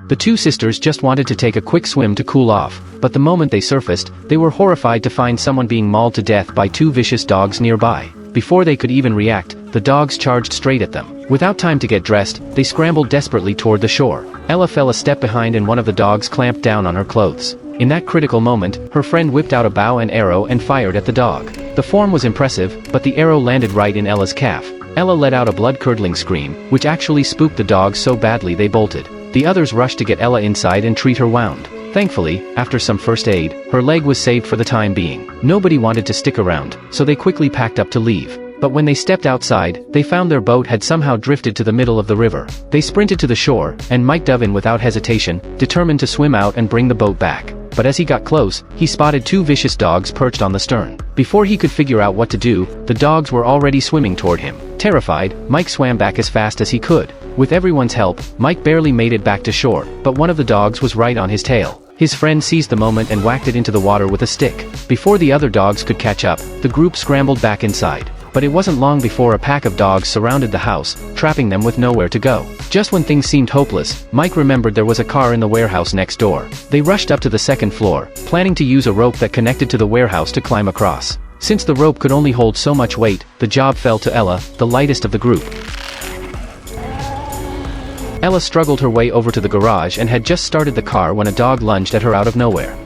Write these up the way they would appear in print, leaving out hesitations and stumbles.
The two sisters just wanted to take a quick swim to cool off, but the moment they surfaced, they were horrified to find someone being mauled to death by two vicious dogs nearby. Before they could even react, the dogs charged straight at them. Without time to get dressed, they scrambled desperately toward the shore. Ella fell a step behind and one of the dogs clamped down on her clothes. In that critical moment, her friend whipped out a bow and arrow and fired at the dog. The form was impressive, but the arrow landed right in Ella's calf. Ella let out a blood-curdling scream, which actually spooked the dogs so badly they bolted. The others rushed to get Ella inside and treat her wound. Thankfully, after some first aid, her leg was saved for the time being. Nobody wanted to stick around, so they quickly packed up to leave. But when they stepped outside, they found their boat had somehow drifted to the middle of the river. They sprinted to the shore, and Mike dove in without hesitation, determined to swim out and bring the boat back. But as he got close, he spotted two vicious dogs perched on the stern. Before he could figure out what to do, the dogs were already swimming toward him. Terrified, Mike swam back as fast as he could. With everyone's help, Mike barely made it back to shore, but one of the dogs was right on his tail. His friend seized the moment and whacked it into the water with a stick. Before the other dogs could catch up, the group scrambled back inside. But it wasn't long before a pack of dogs surrounded the house, trapping them with nowhere to go. Just when things seemed hopeless, Mike remembered there was a car in the warehouse next door. They rushed up to the second floor, planning to use a rope that connected to the warehouse to climb across. Since the rope could only hold so much weight, the job fell to Ella, the lightest of the group. Ella struggled her way over to the garage and had just started the car when a dog lunged at her out of nowhere.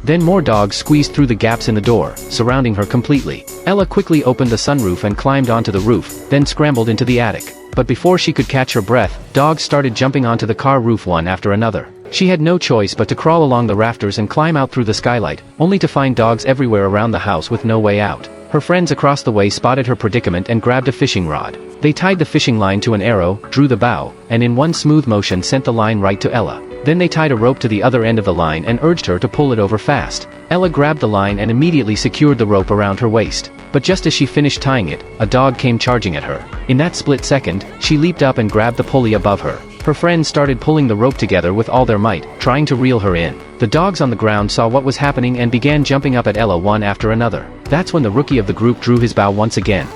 Then more dogs squeezed through the gaps in the door, surrounding her completely. Ella quickly opened the sunroof and climbed onto the roof, then scrambled into the attic. But before she could catch her breath, dogs started jumping onto the car roof one after another. She had no choice but to crawl along the rafters and climb out through the skylight, only to find dogs everywhere around the house with no way out. Her friends across the way spotted her predicament and grabbed a fishing rod. They tied the fishing line to an arrow, drew the bow, and in one smooth motion sent the line right to Ella. Then they tied a rope to the other end of the line and urged her to pull it over fast. Ella grabbed the line and immediately secured the rope around her waist. But just as she finished tying it, a dog came charging at her. In that split second, she leaped up and grabbed the pulley above her. Her friends started pulling the rope together with all their might, trying to reel her in. The dogs on the ground saw what was happening and began jumping up at Ella one after another. That's when the rookie of the group drew his bow once again.